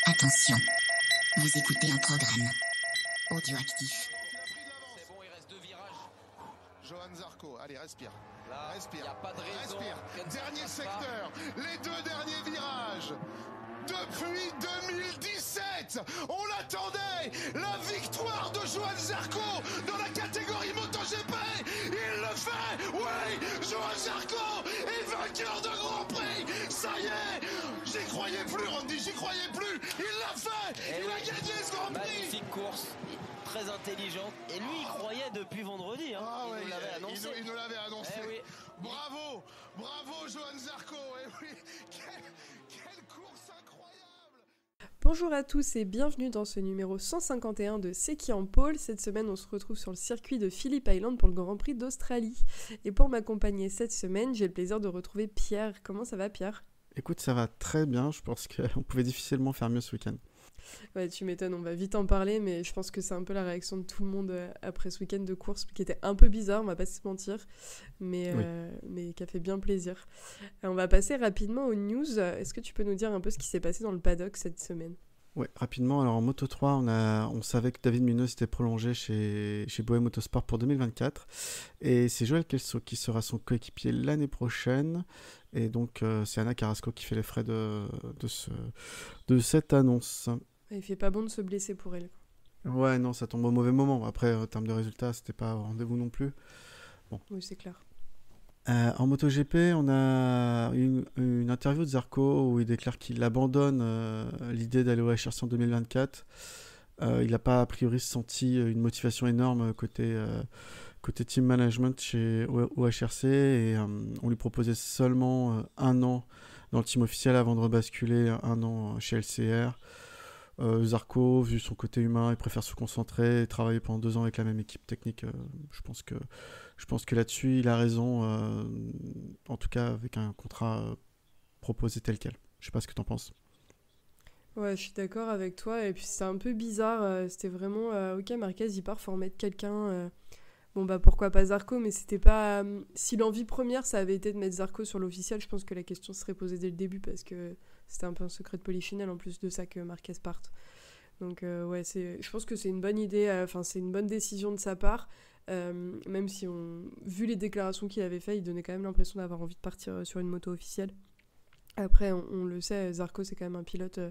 Attention, vous écoutez un programme audioactif. C'est bon, il reste 2 virages. Johan Zarco, allez, respire. Là, Respire. y a pas de raison. Respire. Dernier secteur, les 2 derniers virages. Depuis 2017, on l'attendait. La victoire de Johan Zarco dans la catégorie MotoGP. Il le fait. Oui, Johan Zarco est vainqueur de Grand Prix. Ça y est, j'y croyais plus, Randy, j'y croyais plus. Il l'a fait. Il a gagné ce Grand Prix. Magnifique course, très intelligente. Et lui, il croyait depuis vendredi. Hein. Ah ouais, il nous l'avait annoncé. Il nous l'avait annoncé. Eh oui. Bravo, bravo Johan Zarco. Eh oui, quelle course incroyable. Bonjour à tous et bienvenue dans ce numéro 151 de C'est qui en pôle. Cette semaine, on se retrouve sur le circuit de Phillip Island pour le Grand Prix d'Australie. Et pour m'accompagner cette semaine, j'ai le plaisir de retrouver Pierre. Comment ça va, Pierre ? Écoute, ça va très bien. Je pense qu'on pouvait difficilement faire mieux ce week-end. Ouais, tu m'étonnes, on va vite en parler, mais je pense que c'est un peu la réaction de tout le monde après ce week-end de course qui était un peu bizarre, on va pas se mentir, mais qui a fait bien plaisir. On va passer rapidement aux news. Est-ce que tu peux nous dire un peu ce qui s'est passé dans le paddock cette semaine ? Ouais, rapidement. Alors en Moto 3, on savait que David Munoz était prolongé chez Bohème Motorsport pour 2024. Et c'est Joël Kelso qui sera son coéquipier l'année prochaine. Et donc c'est Anna Carrasco qui fait les frais de cette annonce. Il fait pas bon de se blesser pour elle. Ouais, non, ça tombe au mauvais moment. Après, en termes de résultats, c'était pas au rendez-vous non plus. Bon. Oui, c'est clair. En MotoGP, on a une interview de Zarco où il déclare qu'il abandonne l'idée d'aller au HRC en 2024. Il n'a pas a priori senti une motivation énorme côté team management au HRC et on lui proposait seulement 1 an dans le team officiel avant de rebasculer 1 an chez LCR. Zarco, vu son côté humain, il préfère se concentrer et travailler pendant 2 ans avec la même équipe technique. Je pense que là-dessus, il a raison, en tout cas avec un contrat proposé tel quel. Je sais pas ce que t'en penses. Ouais, je suis d'accord avec toi. Et puis c'est un peu bizarre. C'était vraiment ok, Marquez, il part, faut remettre quelqu'un. Bon bah pourquoi pas Zarco, mais c'était pas. Si l'envie première, ça avait été de mettre Zarco sur l'officiel, je pense que la question serait posée dès le début parce que c'était un peu un secret de polichinelle en plus de ça que Marquez parte. Donc ouais, je pense que c'est une bonne idée. C'est une bonne décision de sa part. Même si vu les déclarations qu'il avait faites, il donnait quand même l'impression d'avoir envie de partir sur une moto officielle. Après, on le sait, Zarco c'est quand même un pilote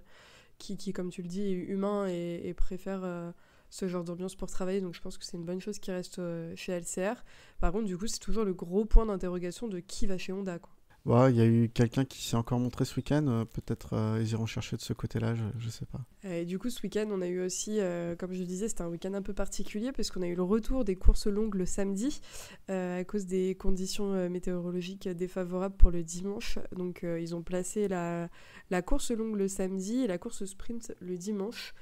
qui, comme tu le dis, est humain et préfère ce genre d'ambiance pour travailler, donc je pense que c'est une bonne chose qui reste chez LCR. Par contre, du coup, c'est toujours le gros point d'interrogation de qui va chez Honda, quoi. Ouais, il y a eu quelqu'un qui s'est encore montré ce week-end, peut-être ils iront chercher de ce côté-là, je sais pas. Et du coup, ce week-end, on a eu aussi, comme je disais, c'était un week-end un peu particulier parce qu'on a eu le retour des courses longues le samedi à cause des conditions météorologiques défavorables pour le dimanche. Donc, ils ont placé la course longue le samedi et la course sprint le dimanche.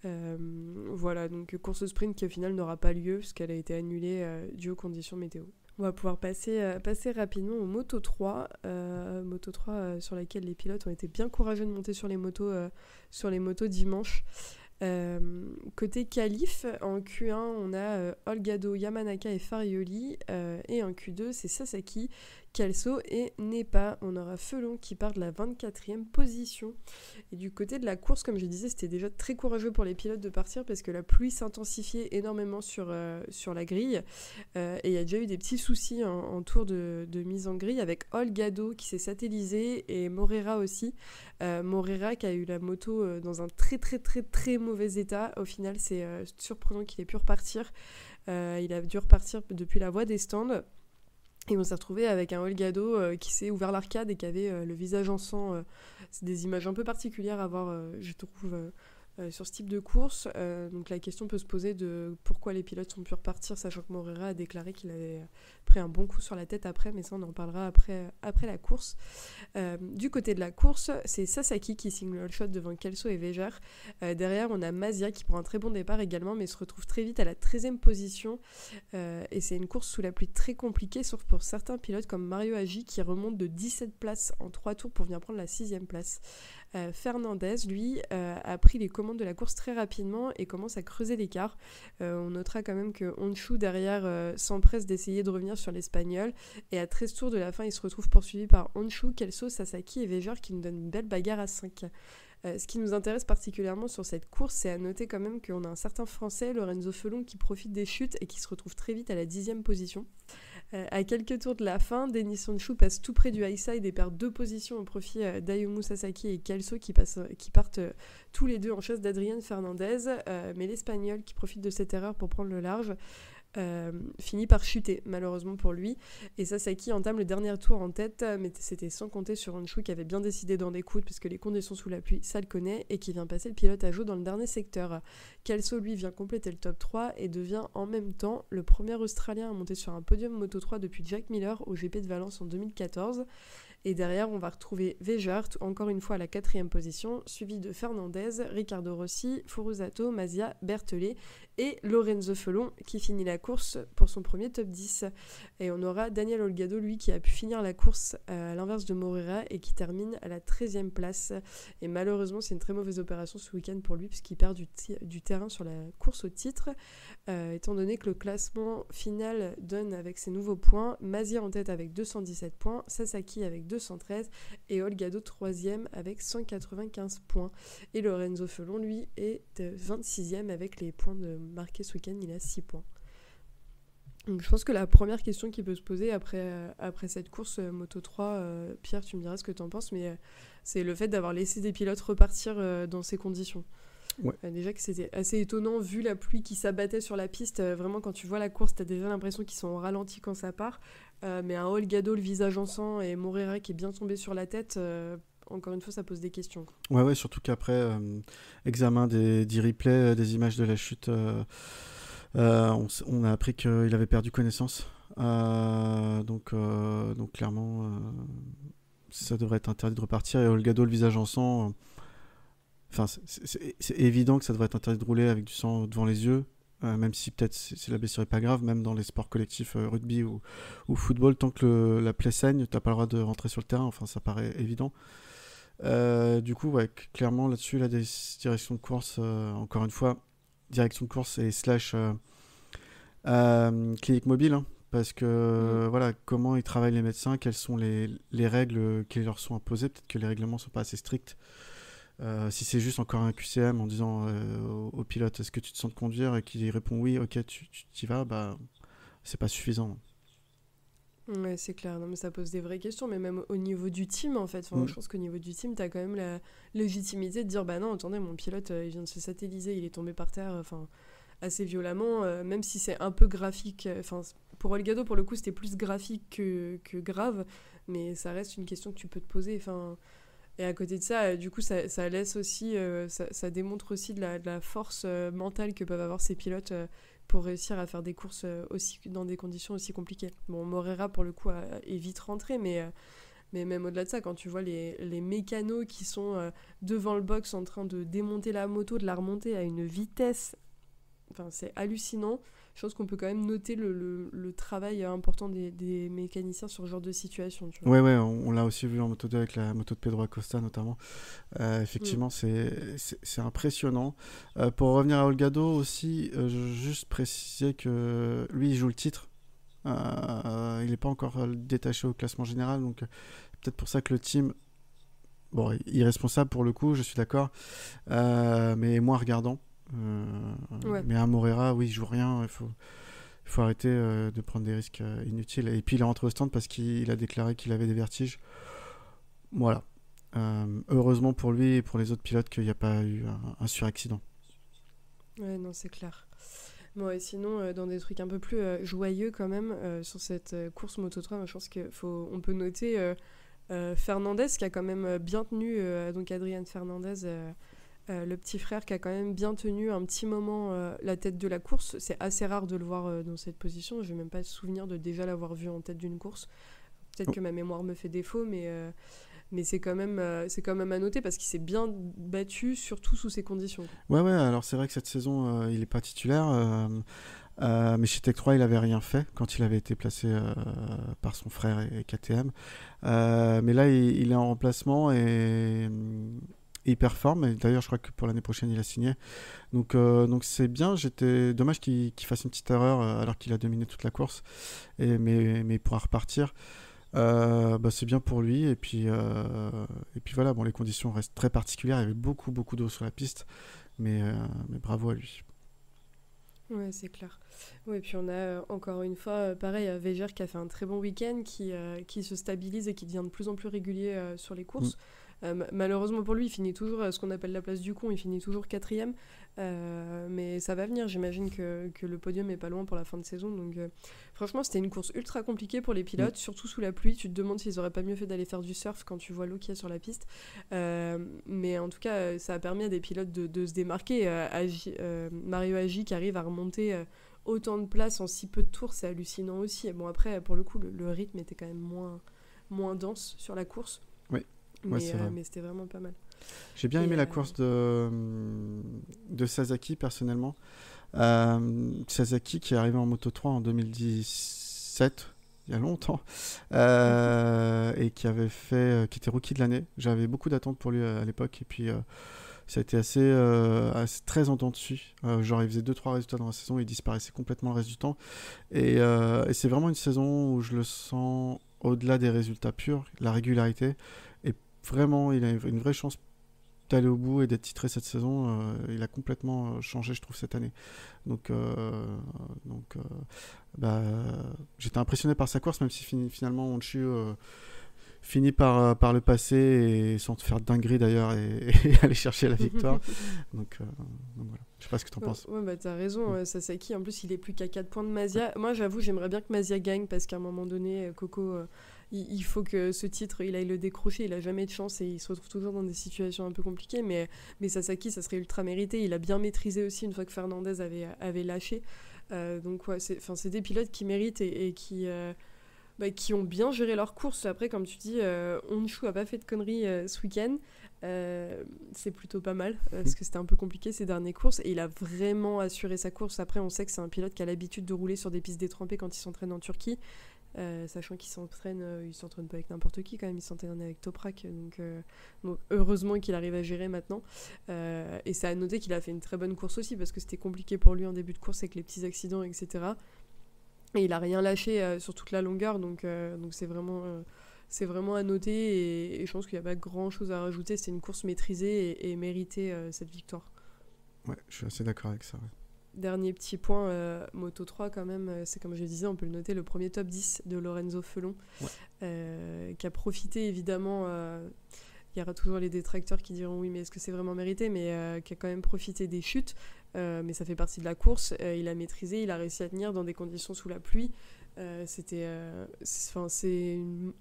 Voilà, donc course sprint qui au final n'aura pas lieu puisqu'elle a été annulée due aux conditions météo. On va pouvoir passer rapidement au Moto 3, sur laquelle les pilotes ont été bien courageux de monter sur les motos dimanche. Côté qualif, en Q1, on a Olgado, Yamanaka et Farioli, et en Q2, c'est Sasaki, Kelso et Nepa. On aura Felon qui part de la 24e position. Et du côté de la course, comme je disais, c'était déjà très courageux pour les pilotes de partir parce que la pluie s'intensifiait énormément sur la grille. Et il y a déjà eu des petits soucis en tour de mise en grille avec Olgado qui s'est satellisé et Morera aussi. Morera qui a eu la moto dans un très très très très mauvais état. Au final, c'est surprenant qu'il ait pu repartir. Il a dû repartir depuis la voie des stands. Et on s'est retrouvé avec un Olgado qui s'est ouvert l'arcade et qui avait le visage en sang. C'est des images un peu particulières à voir, je trouve, sur ce type de course. Donc la question peut se poser de pourquoi les pilotes ont pu repartir, sachant que Morera a déclaré qu'il avait pris un bon coup sur la tête après, mais ça on en parlera après la course. Du côté de la course, c'est Sasaki qui signe le shot devant Kelso et Veger. Derrière, on a Mazia qui prend un très bon départ également, mais se retrouve très vite à la 13e position. Et c'est une course sous la pluie très compliquée, sauf pour certains pilotes comme Mario Hagi qui remonte de 17 places en 3 tours pour venir prendre la 6e place. Fernandez, lui, a pris les commandes de la course très rapidement et commence à creuser l'écart. On notera quand même que Honshu derrière s'empresse d'essayer de revenir sur l'Espagnol et à 13 tours de la fin, il se retrouve poursuivi par Honshu, Kelso, Sasaki et Veger qui nous donnent une belle bagarre à 5. Ce qui nous intéresse particulièrement sur cette course, c'est à noter quand même qu'on a un certain Français, Lorenzo Felon, qui profite des chutes et qui se retrouve très vite à la 10e position. À quelques tours de la fin, Denis Sonchou passe tout près du high side et perd 2 positions au profit d'Ayumu Sasaki et Kelso qui partent tous les deux en chasse d'Adrián Fernandez. Mais l'Espagnol, qui profite de cette erreur pour prendre le large, finit par chuter malheureusement pour lui, et Sasaki entame le dernier tour en tête, mais c'était sans compter sur Honshu qui avait bien décidé d'en découdre puisque les conditions sous la pluie ça le connaît, et qui vient passer le pilotage haut dans le dernier secteur. Kelso lui vient compléter le top 3 et devient en même temps le premier Australien à monter sur un podium Moto3 depuis Jack Miller au GP de Valence en 2014. Et derrière, on va retrouver Vejart, encore une fois à la 4e position, suivi de Fernandez, Riccardo Rossi, Furusato, Mazia, Berthollet et Lorenzo Felon qui finit la course pour son premier top 10. Et on aura Daniel Olgado, lui, qui a pu finir la course à l'inverse de Moreira et qui termine à la 13e place. Et malheureusement, c'est une très mauvaise opération ce week-end pour lui puisqu'il perd du terrain sur la course au titre, étant donné que le classement final donne avec ses nouveaux points Mazia en tête avec 217 points, Sasaki avec 213 et Olgado 3e avec 195 points. Et Lorenzo Felon, lui, est 26e avec les points marqués ce week-end, il a 6 points. Donc je pense que la première question qui peut se poser après cette course Moto3, Pierre, tu me diras ce que tu en penses, mais c'est le fait d'avoir laissé des pilotes repartir dans ces conditions. Ouais. Déjà que c'était assez étonnant vu la pluie qui s'abattait sur la piste. Vraiment, quand tu vois la course, t'as déjà l'impression qu'ils sont au ralenti quand ça part. Mais un Olgado, le visage en sang, et Moreira qui est bien tombé sur la tête, encore une fois, ça pose des questions. Ouais, surtout qu'après, examen des replays, des images de la chute, on a appris qu'il avait perdu connaissance. Donc clairement, ça devrait être interdit de repartir. Et Olgado, le visage en sang... Enfin, c'est évident que ça devrait être interdit de rouler avec du sang devant les yeux, même si peut-être si la blessure n'est pas grave, même dans les sports collectifs, rugby ou football, tant que la plaie saigne, tu n'as pas le droit de rentrer sur le terrain, enfin ça paraît évident. Du coup, ouais, clairement là-dessus, la direction de course, encore une fois, direction de course et slash clinique mobile, hein, parce que voilà, comment ils travaillent les médecins, quelles sont les règles qui leur sont imposées, peut-être que les règlements ne sont pas assez stricts. Si c'est juste encore un QCM en disant au pilote est-ce que tu te sens de conduire et qu'il répond oui, ok, tu y vas, bah c'est pas suffisant. Ouais, c'est clair. Non, mais ça pose des vraies questions, mais même au niveau du team, en fait. Je pense qu'au niveau du team, t'as quand même la légitimité de dire bah non, attendez, mon pilote, il vient de se satelliser, il est tombé par terre, assez violemment, même si c'est un peu graphique. Pour Olgado, pour le coup, c'était plus graphique que grave, mais ça reste une question que tu peux te poser. Et à côté de ça, du coup, ça laisse aussi, ça démontre aussi de la force mentale que peuvent avoir ces pilotes pour réussir à faire des courses aussi dans des conditions aussi compliquées. Bon, Moreira, pour le coup, est vite rentré, mais même au-delà de ça, quand tu vois les mécanos qui sont devant le box en train de démonter la moto, de la remonter à une vitesse, c'est hallucinant. Chose qu'on peut quand même noter le travail important des mécaniciens sur ce genre de situation. Tu vois. Ouais, on l'a aussi vu en Moto2 avec la moto de Pedro Acosta notamment. Effectivement, c'est impressionnant. Pour revenir à Olgado aussi, juste préciser que lui, il joue le titre. Il n'est pas encore détaché au classement général, donc peut-être pour ça que le team... Bon, irresponsable pour le coup, je suis d'accord, mais moins regardant. Mais à Moreira, oui, il joue rien, il faut arrêter de prendre des risques inutiles. Et puis il est rentré au stand parce qu'il a déclaré qu'il avait des vertiges. Voilà. Heureusement pour lui et pour les autres pilotes qu'il n'y a pas eu un suraccident. Ouais, non, c'est clair. Bon, et sinon, dans des trucs un peu plus joyeux quand même, sur cette course Moto3, je pense qu'on peut noter Fernandez qui a quand même bien tenu, donc Adrián Fernandez, le petit frère qui a quand même bien tenu un petit moment la tête de la course. C'est assez rare de le voir dans cette position. Je n'ai même pas le souvenir de déjà l'avoir vu en tête d'une course. Peut-être que ma mémoire me fait défaut, mais c'est quand même à noter parce qu'il s'est bien battu, surtout sous ces conditions. Ouais, alors c'est vrai que cette saison, il n'est pas titulaire. Mais chez Tech 3, il n'avait rien fait quand il avait été placé par son frère et KTM. Mais là, il est en remplacement et il performe. Et d'ailleurs, je crois que pour l'année prochaine, il a signé. Donc c'est bien. Dommage qu'il fasse une petite erreur alors qu'il a dominé toute la course. Mais il pourra repartir. C'est bien pour lui. Et puis voilà, bon, les conditions restent très particulières. Il y avait beaucoup d'eau sur la piste, mais bravo à lui. Ouais, c'est clair. Ouais, et puis on a encore une fois, pareil, Veger qui a fait un très bon week-end, qui se stabilise et qui devient de plus en plus régulier sur les courses. Malheureusement pour lui, il finit toujours à ce qu'on appelle la place du con, il finit toujours 4ème. Mais ça va venir, j'imagine que le podium est pas loin pour la fin de saison. Donc franchement, c'était une course ultra compliquée pour les pilotes, surtout sous la pluie. Tu te demandes s'ils auraient pas mieux fait d'aller faire du surf quand tu vois l'eau qu'il y a sur la piste. Mais en tout cas, ça a permis à des pilotes de se démarquer. Mario Agi qui arrive à remonter autant de places en si peu de tours, c'est hallucinant aussi. Et bon, après, pour le coup, le rythme était quand même moins dense sur la course. Oui. Mais Ouais, c'était vraiment pas mal. J'ai bien aimé la course de Sasaki, personnellement. Sasaki qui est arrivé en Moto 3 en 2017, il y a longtemps, et qui était rookie de l'année. J'avais beaucoup d'attentes pour lui à l'époque, et puis ça a été assez très en dents dessus. Genre, il faisait 2-3 résultats dans la saison, il disparaissait complètement le reste du temps. Et c'est vraiment une saison où je le sens au-delà des résultats purs, la régularité. Et vraiment, il a une vraie chance d'aller au bout et d'être titré cette saison. Il a complètement changé, je trouve, cette année. Donc j'étais impressionné par sa course, même si finalement Honshu finit par le passer, et sans te faire dinguerie d'ailleurs, et aller chercher la victoire. donc voilà. Je sais pas ce que t'en penses. Ouais, bah t'as raison, Sasaki, en plus il est plus qu'à 4 points de Mazia. Moi j'avoue, j'aimerais bien que Mazia gagne, parce qu'à un moment donné, Coco, il faut que ce titre, il aille le décrocher. Il a jamais de chance et il se retrouve toujours dans des situations un peu compliquées, mais Sasaki, ça serait ultra mérité. Il a bien maîtrisé aussi une fois que Fernandez avait lâché. Donc ouais, c'est des pilotes qui méritent et qui ont bien géré leur course. Après, comme tu dis, Honshu a pas fait de conneries ce week-end. C'est plutôt pas mal, parce que c'était un peu compliqué ces dernières courses, et il a vraiment assuré sa course. Après, on sait que c'est un pilote qui a l'habitude de rouler sur des pistes détrempées quand il s'entraîne en Turquie, sachant qu'il s'entraîne pas avec n'importe qui quand même, il s'entraîne avec Toprak, donc heureusement qu'il arrive à gérer maintenant. Et ça a noté qu'il a fait une très bonne course aussi, parce que c'était compliqué pour lui en début de course avec les petits accidents, etc. Et il a rien lâché sur toute la longueur, donc c'est vraiment à noter, et je pense qu'il n'y a pas grand chose à rajouter. C'est une course maîtrisée et méritée, cette victoire. Ouais, je suis assez d'accord avec ça. Ouais. Dernier petit point, Moto 3 quand même, c'est comme je le disais, on peut le noter, le premier top 10 de Lorenzo Felon, qui a profité évidemment. Il y aura toujours les détracteurs qui diront oui, mais est-ce que c'est vraiment mérité, mais qui a quand même profité des chutes, mais ça fait partie de la course. Il a maîtrisé, il a réussi à tenir dans des conditions sous la pluie. C'est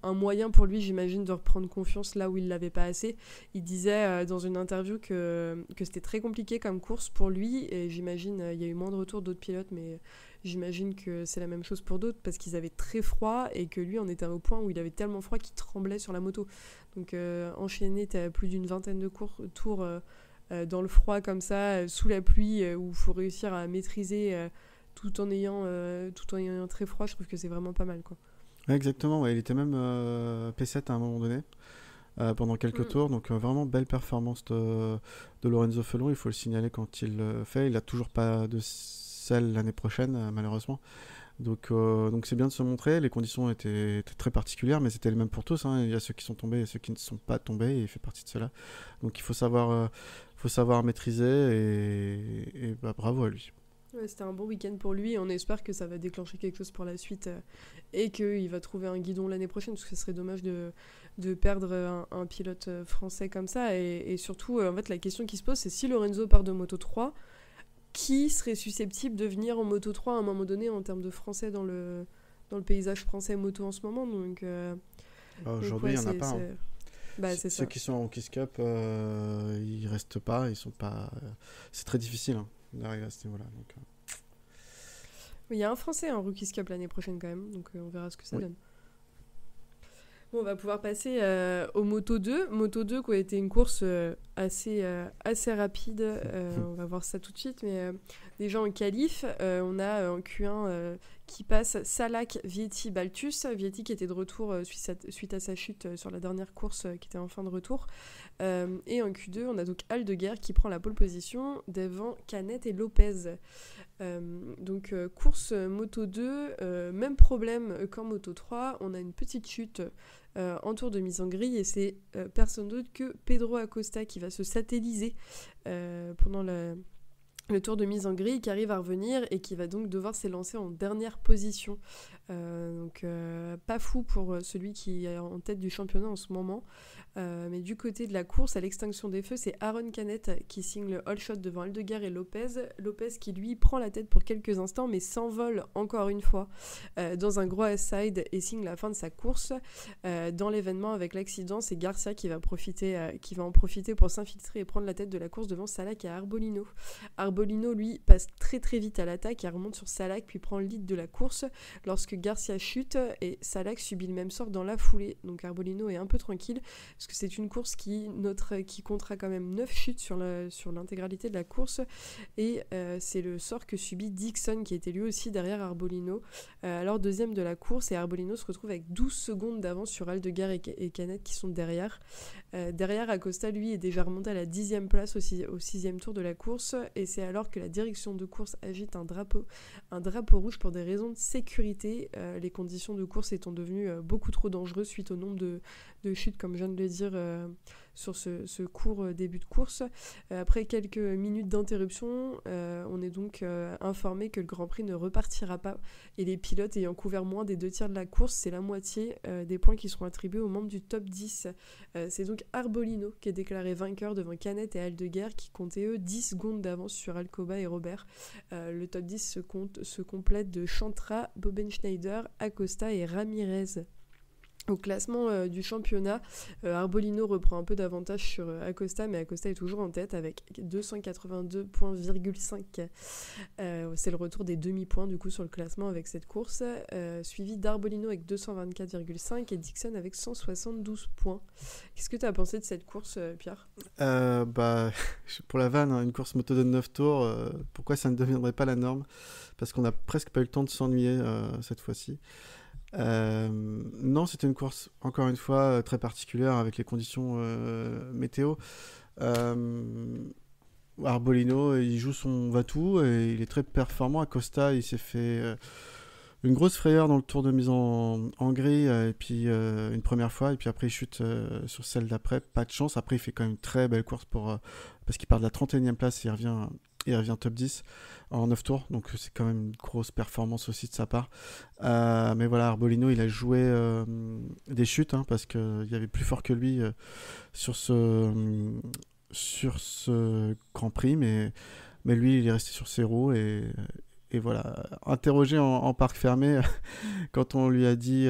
un moyen pour lui, j'imagine, de reprendre confiance là où il l'avait pas assez. Il disait dans une interview que c'était très compliqué comme course pour lui, et j'imagine, il y a eu moins de retours d'autres pilotes, mais j'imagine que c'est la même chose pour d'autres, parce qu'ils avaient très froid, et que lui en était au point où il avait tellement froid qu'il tremblait sur la moto. Donc enchaîner, t'as plus d'une vingtaine de tours dans le froid comme ça, sous la pluie, où il faut réussir à maîtriser tout en ayant très froid. Je trouve que c'est vraiment pas mal, quoi. Ouais, exactement, ouais. Il était même P7 à un moment donné, pendant quelques tours, donc vraiment belle performance de Lorenzo Felon. Il faut le signaler quand il le fait. Il n'a toujours pas de selle l'année prochaine, malheureusement. Donc c'est bien de se montrer. Les conditions étaient très particulières, mais c'était les mêmes pour tous, hein. Il y a ceux qui sont tombés et ceux qui ne sont pas tombés, et il fait partie de cela. Donc il faut savoir maîtriser, et bravo à lui. Ouais, c'était un bon week-end pour lui. On espère que ça va déclencher quelque chose pour la suite, et qu'il va trouver un guidon l'année prochaine, parce que ce serait dommage de perdre un pilote français comme ça. Et surtout, en fait, la question qui se pose, c'est si Lorenzo part de Moto 3, qui serait susceptible de venir en Moto 3 à un moment donné en termes de français dans le paysage français moto en ce moment. Donc, aujourd'hui, il n'y en a pas. C'est ceux ça. qui sont en Rookies Cup, ils restent pas. Ils sont pas. C'est très difficile d'arriver à ce niveau-là. Donc, Il y a un français en Rookies Cup l'année prochaine quand même, donc on verra ce que ça donne. Bon, on va pouvoir passer au Moto 2. Moto 2 qui a été une course assez rapide. On va voir ça tout de suite. Mais déjà en qualif, on a en Q1 qui passe Salak, Vietti, Baltus. Vietti qui était de retour suite à sa chute sur la dernière course qui était en fin de retour. Et en Q2, on a donc Aldeguer qui prend la pole position devant Canet et Lopez. Donc course Moto 2, même problème qu'en Moto 3, on a une petite chute en tour de mise en grille et c'est personne d'autre que Pedro Acosta qui va se satelliser pendant le tour de mise en grille, qui arrive à revenir et qui va donc devoir s'élancer en dernière position. Donc pas fou pour celui qui est en tête du championnat en ce moment. Mais du côté de la course, à l'extinction des feux, c'est Aaron Canet qui signe le all shot devant Aldeguer et Lopez. Lopez qui lui prend la tête pour quelques instants mais s'envole encore une fois dans un gros S-side et signe la fin de sa course. Dans l'événement avec l'accident, c'est Garcia qui va en profiter pour s'infiltrer et prendre la tête de la course devant Salak et Arbolino. Arbolino lui passe très très vite à l'attaque et remonte sur Salak puis prend le lead de la course lorsque Garcia chute et Salak subit le même sort dans la foulée. Donc Arbolino est un peu tranquille parce que c'est une course qui comptera quand même 9 chutes sur l'intégralité de la course et c'est le sort que subit Dixon qui était lui aussi derrière Arbolino. Alors deuxième de la course et Arbolino se retrouve avec 12 secondes d'avance sur Aldeguer et Canet qui sont derrière. Derrière, Acosta lui est déjà remonté à la 10e place au 6e tour de la course et c'est alors que la direction de course agite un drapeau rouge pour des raisons de sécurité, les conditions de course étant devenues beaucoup trop dangereuses suite au nombre de chutes comme je viens de le dire sur ce court début de course. Après quelques minutes d'interruption, on est donc informé que le Grand Prix ne repartira pas et les pilotes ayant couvert moins des 2/3 de la course, c'est la moitié des points qui seront attribués aux membres du top 10. C'est donc Arbolino qui est déclaré vainqueur devant Canet et Aldeguer qui comptaient eux 10 secondes d'avance sur Alcoba et Robert. Le top 10 se complète de Chantra, Bobenschneider, Acosta et Ramirez. Au classement du championnat, Arbolino reprend un peu d'avantage sur Acosta, mais Acosta est toujours en tête avec 282,5 points. C'est le retour des demi-points du coup sur le classement avec cette course, suivi d'Arbolino avec 224,5 et Dixon avec 172 points. Qu'est-ce que tu as pensé de cette course, Pierre ? Pour la vanne, une course moto de 9 tours, pourquoi ça ne deviendrait pas la norme ? Parce qu'on n'a presque pas eu le temps de s'ennuyer cette fois-ci. Non, c'était une course encore une fois très particulière avec les conditions météo. Arbolino il joue son va-tout et il est très performant. Acosta il s'est fait une grosse frayeur dans le tour de mise en grille et puis une première fois et puis après il chute sur celle d'après, pas de chance. Après il fait quand même une très belle course parce qu'il part de la 31e place et il revient top 10 en 9 tours, donc c'est quand même une grosse performance aussi de sa part. Mais voilà, Arbolino il a joué des chutes parce qu'il y avait plus fort que lui sur ce Grand Prix, mais lui il est resté sur ses roues et voilà. Interrogé en parc fermé quand on lui a dit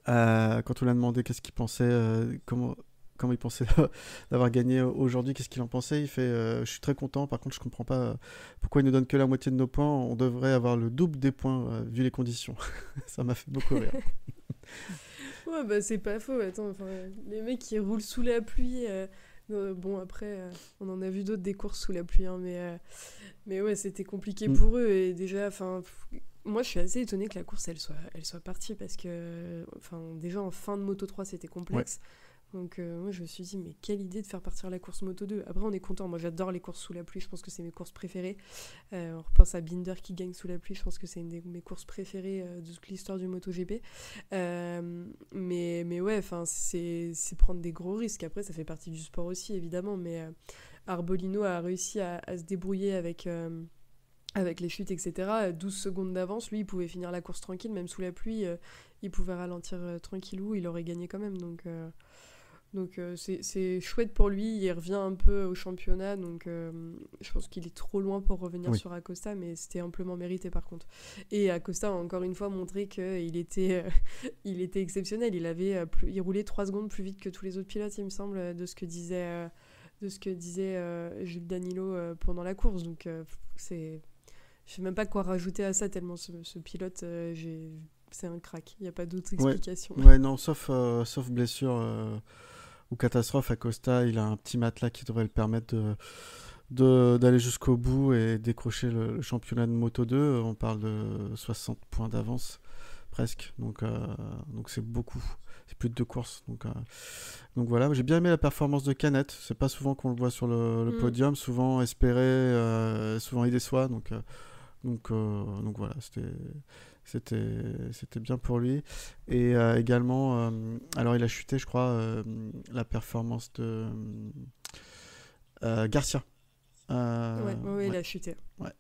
quand on lui a demandé qu'est-ce qu'il pensait, comment il pensait d'avoir gagné aujourd'hui, qu'est-ce qu'il en pensait. Il fait je suis très content, par contre je comprends pas pourquoi il nous donne que la moitié de nos points, on devrait avoir le double des points vu les conditions. Ça m'a fait beaucoup rire. Ouais, c'est pas faux. Attends, les mecs qui roulent sous la pluie, bon après on en a vu d'autres des courses sous la pluie, mais ouais, c'était compliqué pour eux et déjà moi je suis assez étonnée que la course elle soit partie parce que déjà en fin de Moto 3 c'était complexe. Ouais. Donc moi je me suis dit mais quelle idée de faire partir la course Moto 2. Après on est content, moi j'adore les courses sous la pluie, je pense que c'est mes courses préférées. On repense à Binder qui gagne sous la pluie, je pense que c'est une de mes courses préférées de toute l'histoire du MotoGP. Mais ouais, c'est prendre des gros risques. Après ça fait partie du sport aussi évidemment, mais Arbolino a réussi à se débrouiller avec les chutes, etc. 12 secondes d'avance, lui il pouvait finir la course tranquille, même sous la pluie, il pouvait ralentir tranquillou, il aurait gagné quand même. Donc c'est chouette pour lui, il revient un peu au championnat, donc je pense qu'il est trop loin pour revenir sur Acosta, mais c'était amplement mérité par contre. Et Acosta a encore une fois montré qu'il était, il était exceptionnel, il roulait 3 secondes plus vite que tous les autres pilotes, il me semble, de ce que disait Jules Danilo pendant la course, donc je sais même pas quoi rajouter à ça, tellement ce pilote, c'est un crack, il n'y a pas d'autre explication. Ouais, non, sauf blessure. ou catastrophe, Acosta, il a un petit matelas qui devrait le permettre d'aller jusqu'au bout et décrocher le championnat de Moto 2. On parle de 60 points d'avance presque, donc c'est beaucoup, c'est plus de 2 courses, donc voilà. J'ai bien aimé la performance de Canet, c'est pas souvent qu'on le voit sur le podium, souvent espéré, souvent il déçoit, donc voilà, c'était bien pour lui. Et également, alors il a chuté, je crois, la performance de Garcia. Ouais, il a chuté. Ouais.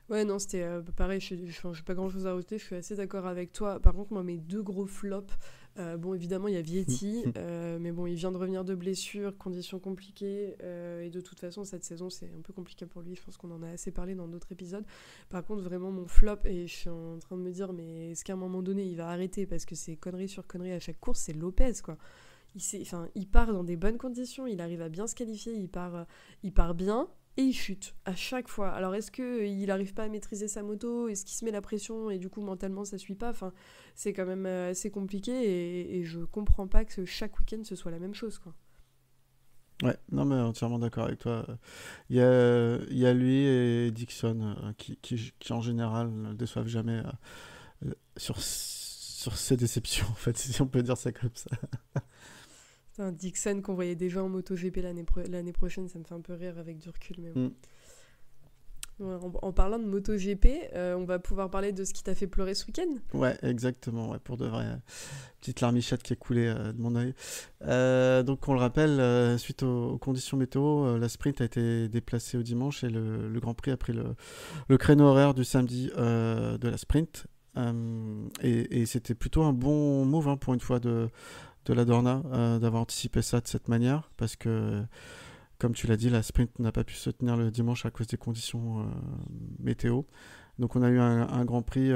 Ouais, non, c'était pareil, je n'ai pas grand-chose à rajouter, je suis assez d'accord avec toi. Par contre, moi, mes 2 gros flops, bon, évidemment, il y a Vietti, mais bon, il vient de revenir de blessure, conditions compliquées, et de toute façon, cette saison, c'est un peu compliqué pour lui, je pense qu'on en a assez parlé dans d'autres épisodes. Par contre, vraiment, mon flop, et je suis en train de me dire, mais est-ce qu'à un moment donné, il va arrêter, parce que c'est connerie sur connerie à chaque course, c'est Lopez, quoi. Il part dans des bonnes conditions, il arrive à bien se qualifier, il part bien, et il chute à chaque fois. Alors est-ce qu'il n'arrive pas à maîtriser sa moto? Est-ce qu'il se met la pression et du coup mentalement ça ne suit pas? Enfin, c'est quand même assez compliqué et je comprends pas que chaque week-end ce soit la même chose, quoi. Ouais, non mais entièrement d'accord avec toi. Il y a lui et Dixon qui en général ne déçoivent jamais sur ces déceptions, en fait, si on peut dire ça comme ça. Un Dixon qu'on voyait déjà en MotoGP l'année prochaine, ça me fait un peu rire avec du recul. Mais bon. Ouais, en parlant de MotoGP, on va pouvoir parler de ce qui t'a fait pleurer ce week-end. Ouais, exactement, ouais, pour de vrai. Petite larmichette qui est coulée de mon œil. Donc on le rappelle, suite aux conditions météo, la sprint a été déplacée au dimanche et le Grand Prix a pris le créneau horaire du samedi de la sprint. Et c'était plutôt un bon move pour une fois de la Dorna d'avoir anticipé ça de cette manière, parce que comme tu l'as dit, la sprint n'a pas pu se tenir le dimanche à cause des conditions météo. Donc on a eu un Grand Prix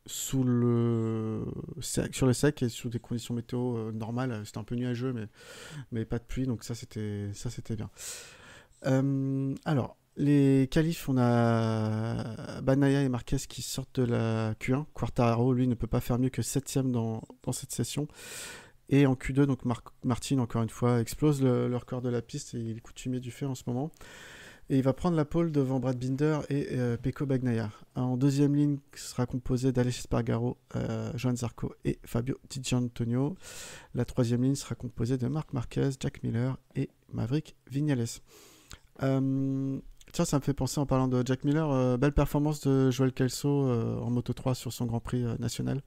sur le sec et sous des conditions météo normales. C'était un peu nuageux, mais pas de pluie, donc ça c'était bien. Alors les qualifs, on a Bagnaia et Marquez qui sortent de la Q1. Quartararo, lui, ne peut pas faire mieux que 7ème dans cette session. Et en Q2, donc Martin, encore une fois, explose le record de la piste et il est coutumier du fait en ce moment. Et il va prendre la pole devant Brad Binder et Pecco Bagnaia. En deuxième ligne, sera composé d'Aleix Espargaro, Johan Zarco et Fabio Di Giannantonio. La troisième ligne sera composée de Marc Marquez, Jack Miller et Maverick Viñales. Tiens, ça me fait penser, en parlant de Jack Miller, belle performance de Joel Kelso en Moto 3 sur son Grand Prix national,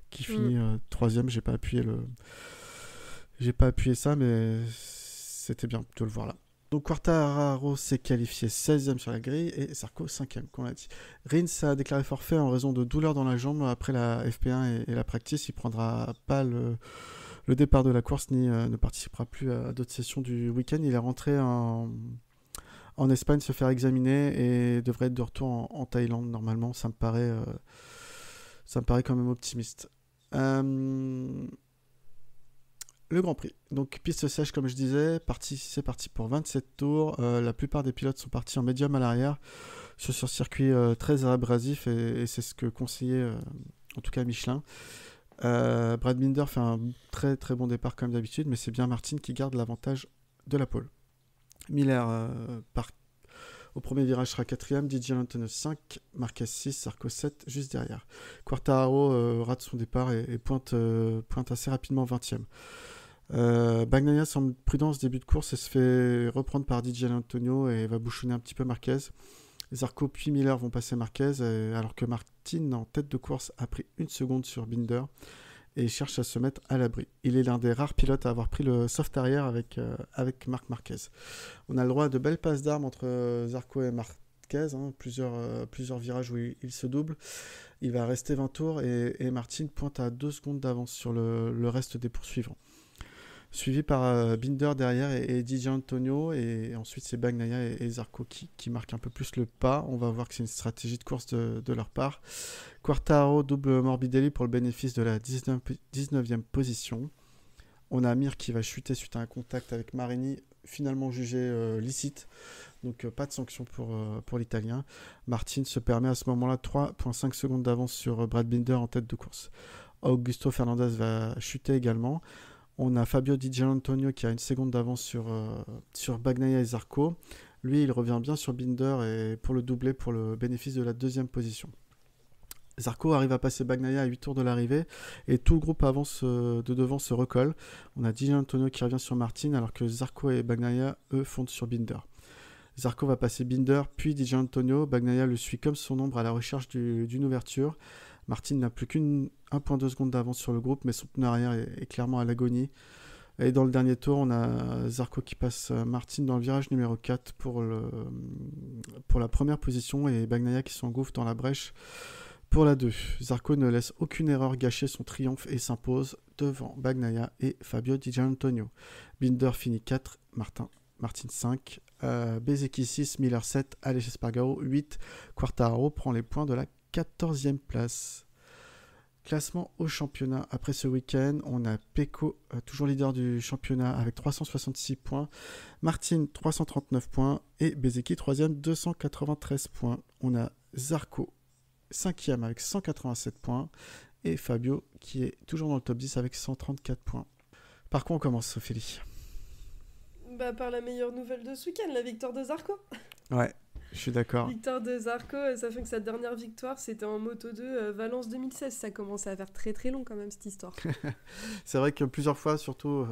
qui finit 3ème. J'ai pas appuyé ça, mais c'était bien de le voir là. Donc Quartararo s'est qualifié 16ème sur la grille et Zarco 5ème, comme on l'a dit. Rins a déclaré forfait en raison de douleurs dans la jambe après la FP1 et la practice. Il prendra pas le départ de la course ni ne participera plus à d'autres sessions du week-end. Il est rentré en Espagne se faire examiner et devrait être de retour en Thaïlande normalement. Ça me paraît quand même optimiste. Le Grand Prix. Donc piste sèche, comme je disais, c'est parti pour 27 tours. La plupart des pilotes sont partis en médium à l'arrière sur circuit très abrasif et c'est ce que conseillait en tout cas Michelin. Brad Binder fait un très très bon départ comme d'habitude, mais c'est bien Martin qui garde l'avantage de la pole. Miller au premier virage sera 4ème, Di Giannantonio 5, Marquez 6, Zarco 7 juste derrière. Quartararo rate son départ et pointe assez rapidement 20ème. Bagnaia semble prudent ce début de course et se fait reprendre par Di Giannantonio et va bouchonner un petit peu Marquez. Zarco puis Miller vont passer Marquez alors que Martin en tête de course a pris 1 seconde sur Binder et cherche à se mettre à l'abri. Il est l'un des rares pilotes à avoir pris le soft arrière avec Marc Marquez. On a le droit à de belles passes d'armes entre Zarco et Marquez, plusieurs virages où il se double. Il va rester 20 tours et Martin pointe à 2 secondes d'avance sur le reste des poursuivants. Suivi par Binder derrière et Di Giannantonio, et ensuite c'est Bagnaia et Zarco qui marquent un peu plus le pas. On va voir que c'est une stratégie de course de leur part. Quartararo double Morbidelli pour le bénéfice de la 19e position. On a Mir qui va chuter suite à un contact avec Marini, finalement jugé licite, donc pas de sanction pour l'Italien. Martin se permet à ce moment-là 3,5 secondes d'avance sur Brad Binder en tête de course. Augusto Fernandez va chuter également. On a Fabio Di Giannantonio qui a une seconde d'avance sur Bagnaia et Zarco. Lui, il revient bien sur Binder et pour le doubler pour le bénéfice de la deuxième position. Zarco arrive à passer Bagnaia à 8 tours de l'arrivée et tout le groupe avance de devant se recolle. On a Di Giannantonio qui revient sur Martin alors que Zarco et Bagnaia, eux, fondent sur Binder. Zarco va passer Binder puis Di Giannantonio. Bagnaia le suit comme son ombre à la recherche d'une ouverture. Martin n'a plus qu'1,2 secondes d'avance sur le groupe mais son pneu arrière est clairement à l'agonie. Et dans le dernier tour, on a Zarco qui passe Martin dans le virage numéro 4 pour la première position et Bagnaia qui s'engouffre dans la brèche pour la 2. Zarco ne laisse aucune erreur gâcher son triomphe et s'impose devant Bagnaia et Fabio Di Giannantonio. Binder finit 4, Martin 5, Bezzecchi 6, Miller 7, Aleix Espargaro 8, Quartararo prend les points de la 14e place. Classement au championnat. Après ce week-end, on a Pecco, toujours leader du championnat avec 366 points, Martin 339 points et Bezzecchi 3e 293 points. On a Zarco 5e avec 187 points et Fabio qui est toujours dans le top 10 avec 134 points. Par quoi on commence, Ophélie ? Par la meilleure nouvelle de ce week-end, la victoire de Zarco. Ouais, je suis d'accord. Victoire de Zarco, sachant que sa dernière victoire, c'était en Moto2 Valence 2016. Ça commençait à faire très très long quand même, cette histoire. C'est vrai que plusieurs fois, surtout,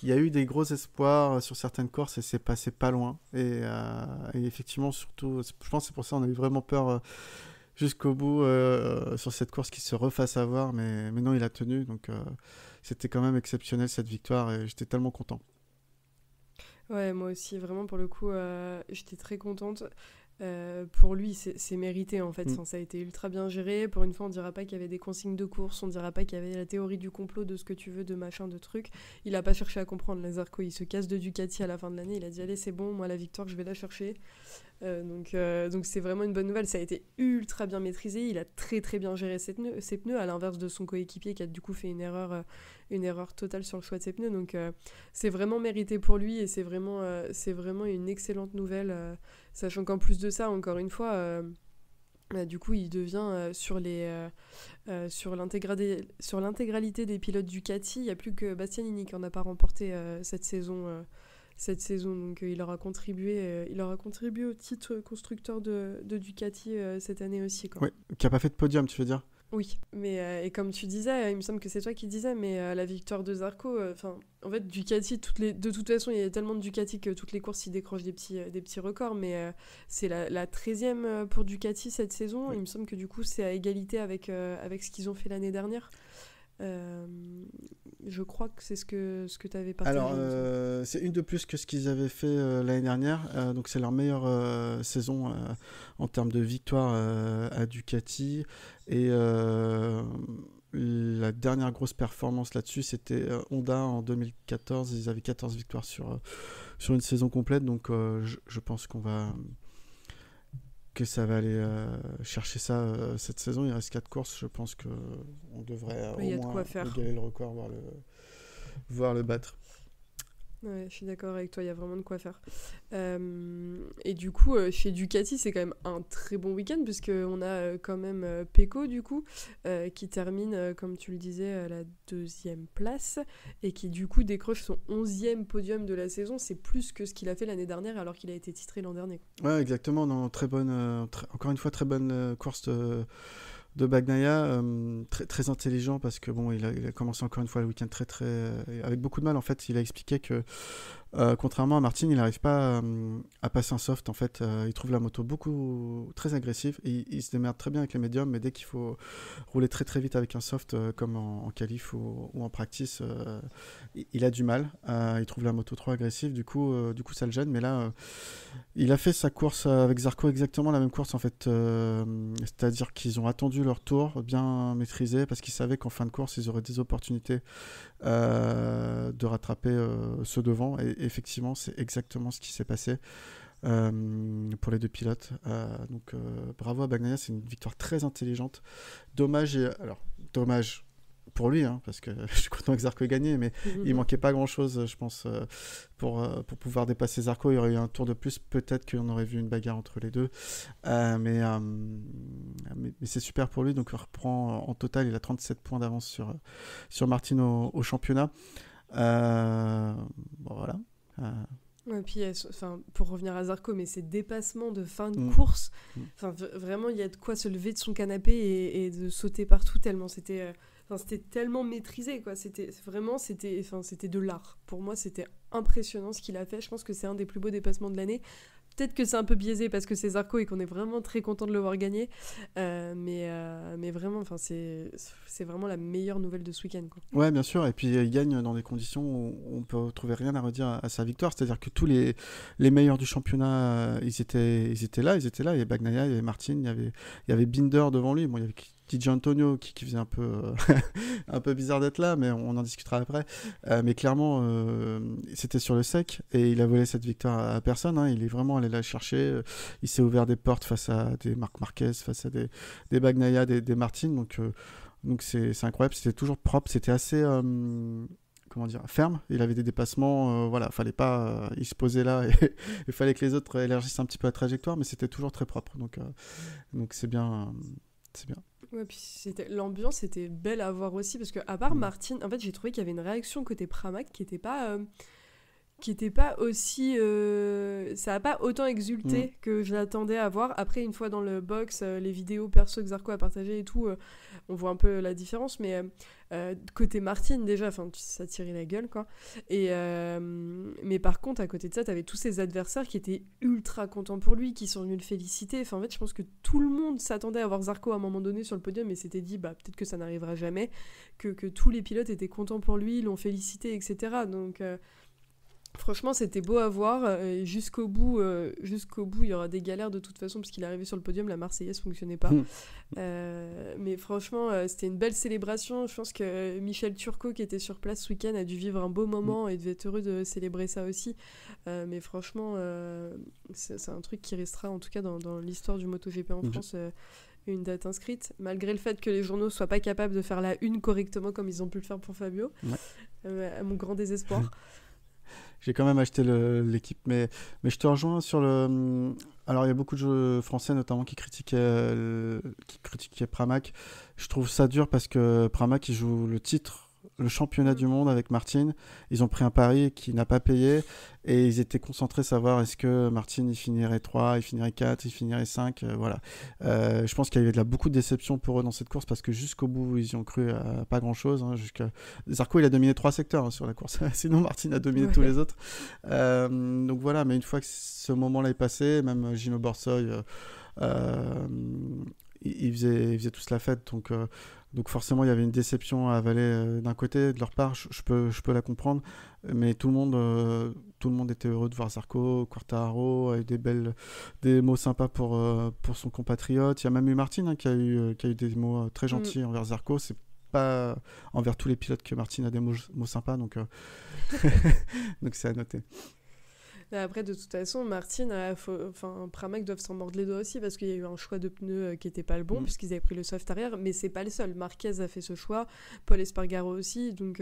il y a eu des gros espoirs sur certaines courses et c'est passé pas loin. Et effectivement, surtout, je pense que c'est pour ça qu'on a eu vraiment peur jusqu'au bout sur cette course qui se refasse avoir. Mais non, il a tenu. Donc c'était quand même exceptionnel cette victoire et j'étais tellement content. Ouais, moi aussi, vraiment, pour le coup, j'étais très contente. Pour lui, c'est mérité, en fait. Enfin, ça a été ultra bien géré. Pour une fois, on dira pas qu'il y avait des consignes de course, on dira pas qu'il y avait la théorie du complot de ce que tu veux, de machin, de trucs. Il a pas cherché à comprendre, Zarco. Il se casse de Ducati à la fin de l'année. Il a dit, allez, c'est bon, moi, la victoire, je vais la chercher. Donc c'est vraiment une bonne nouvelle. Ça a été ultra bien maîtrisé. Il a très très bien géré ses pneus, à l'inverse de son coéquipier qui a du coup fait une erreur totale sur le choix de ses pneus. Donc c'est vraiment mérité pour lui et c'est vraiment une excellente nouvelle. Sachant qu'en plus de ça, encore une fois, du coup il devient sur l'intégralité des pilotes Ducati, il n'y a plus que Bastianini qui n'en a pas remporté cette saison. Donc il aura contribué au titre constructeur de Ducati cette année aussi. Oui, qui n'a pas fait de podium, tu veux dire ? Oui, mais et comme tu disais, il me semble que c'est toi qui disais, mais la victoire de Zarco, en fait Ducati, de toute façon il y a tellement de Ducati que toutes les courses ils décrochent des petits records, mais c'est la 13e pour Ducati cette saison. Oui. Il me semble que du coup c'est à égalité avec ce qu'ils ont fait l'année dernière. Je crois que c'est ce que tu avais partagé. Alors, c'est une de plus que ce qu'ils avaient fait l'année dernière. Donc, c'est leur meilleure saison en termes de victoire à Ducati. Et la dernière grosse performance là-dessus, c'était Honda en 2014. Ils avaient 14 victoires sur une saison complète. Donc, je pense que ça va aller chercher ça cette saison. Il reste 4 courses. Je pense qu'on devrait au moins égaler le record, voire le battre. Ouais, je suis d'accord avec toi, il y a vraiment de quoi faire. Et du coup, chez Ducati, c'est quand même un très bon week-end, puisqu'on a quand même Pecco, du coup, qui termine, comme tu le disais, à la 2e place, et qui, du coup, décroche son 11e podium de la saison. C'est plus que ce qu'il a fait l'année dernière, alors qu'il a été titré l'an dernier. Ouais, exactement. Non, très bonne, encore une fois, très bonne course de Bagnaia, très, très intelligent parce que bon, il a commencé encore une fois le week-end avec beaucoup de mal. En fait, il a expliqué que contrairement à Martin, il n'arrive pas à passer un soft. En fait, il trouve la moto très agressive et il se démerde très bien avec les médiums, mais dès qu'il faut rouler très très vite avec un soft comme en qualif ou en practice, il a du mal. Il trouve la moto trop agressive, du coup ça le gêne. Mais là, il a fait sa course avec Zarco, exactement la même course en fait, c'est-à-dire qu'ils ont attendu leur tour bien maîtrisé parce qu'ils savaient qu'en fin de course ils auraient des opportunités de rattraper ceux devant, et effectivement c'est exactement ce qui s'est passé pour les deux pilotes. Donc bravo à Bagnaia, c'est une victoire très intelligente. Dommage, pour lui, hein, parce que je suis content que Zarco ait gagné, mais il manquait pas grand-chose, je pense, pour pouvoir dépasser Zarco. Il y aurait eu un tour de plus, peut-être qu'on aurait vu une bagarre entre les deux. Mais c'est super pour lui, donc il reprend en total, il a 37 points d'avance sur Martin au championnat. Bon, voilà. Ouais, puis pour revenir à Zarco, mais ces dépassements de fin de course, vraiment il y a de quoi se lever de son canapé et de sauter partout tellement c'était tellement maîtrisé, quoi. C'était de l'art. Pour moi, c'était impressionnant ce qu'il a fait. Je pense que c'est un des plus beaux dépassements de l'année. Peut-être que c'est un peu biaisé parce que c'est Zarco et qu'on est vraiment très content de le voir gagner. Mais vraiment, c'est vraiment la meilleure nouvelle de ce week-end, quoi. Ouais, bien sûr. Et puis il gagne dans des conditions où on peut trouver rien à redire à sa victoire. C'est-à-dire que tous les meilleurs du championnat, ils étaient là. Il y avait Bagnaia, il y avait Martin, il y avait Binder devant lui. Bon, il y avait DJ Antonio qui faisait un peu un peu bizarre d'être là, mais on en discutera après. Mais clairement, c'était sur le sec et il a volé cette victoire à personne, hein. Il est vraiment allé la chercher. Il s'est ouvert des portes face à des Marc Marquez, face à des Bagnaia, des Martin. Donc c'est incroyable. C'était toujours propre. C'était assez comment dire, ferme. Il avait des dépassements. Voilà, fallait pas. Il se posait là et il fallait que les autres élargissent un petit peu la trajectoire, mais c'était toujours très propre. Donc c'est bien. C'est bien. Ouais, puis l'ambiance était belle à voir aussi parce que à part Martin, en fait, j'ai trouvé qu'il y avait une réaction côté Pramac qui était pas aussi ça a pas autant exulté que je l'attendais à voir. Après, une fois dans le box, les vidéos perso que Zarco a partagées et tout, on voit un peu la différence, mais côté Martin déjà, ça tirait la gueule, quoi. Mais par contre, à côté de ça, t'avais tous ses adversaires qui étaient ultra contents pour lui, qui sont venus le féliciter. En fait, je pense que tout le monde s'attendait à voir Zarco à un moment donné sur le podium et s'était dit peut-être que ça n'arrivera jamais, que tous les pilotes étaient contents pour lui, l'ont félicité, etc. Donc franchement, c'était beau à voir. Jusqu'au bout, il y aura des galères de toute façon, parce qu'il est arrivé sur le podium, la Marseillaise fonctionnait pas. Mais franchement, c'était une belle célébration. Je pense que Michel Turcot, qui était sur place ce week-end, a dû vivre un beau moment et devait être heureux de célébrer ça aussi. Mais franchement, c'est un truc qui restera, en tout cas dans l'histoire du MotoGP en France, une date inscrite, malgré le fait que les journaux soient pas capables de faire la une correctement comme ils ont pu le faire pour Fabio, à mon grand désespoir. J'ai quand même acheté l'équipe, mais je te rejoins sur le... Alors, il y a beaucoup de jeux français, notamment, qui critiquaient Pramac. Je trouve ça dur parce que Pramac, il joue le titre, le championnat du monde avec Martin. Ils ont pris un pari qui n'a pas payé et ils étaient concentrés à savoir est-ce que Martin il finirait 3, il finirait 4, il finirait 5, voilà. Je pense qu'il y avait beaucoup de déception pour eux dans cette course parce que jusqu'au bout ils y ont cru à pas grand chose, hein, Zarco il a dominé 3 secteurs, hein, sur la course. Sinon Martin a dominé tous les autres, donc voilà. Mais une fois que ce moment là est passé, même Gino Borsoy ils faisaient tous la fête, donc forcément il y avait une déception à avaler d'un côté de leur part. Je peux la comprendre, mais tout le monde était heureux de voir Zarco, Quartararo avec des mots sympas pour son compatriote. Il y a même eu Martin, hein, qui a eu des mots très gentils envers Zarco. C'est pas envers tous les pilotes que Martin a des mots sympas, donc donc c'est à noter. Après, de toute façon, Martin, Pramac doivent s'en mordre les doigts aussi parce qu'il y a eu un choix de pneus qui n'était pas le bon puisqu'ils avaient pris le soft arrière, mais c'est pas le seul. Marquez a fait ce choix, Paul Espargaro aussi, donc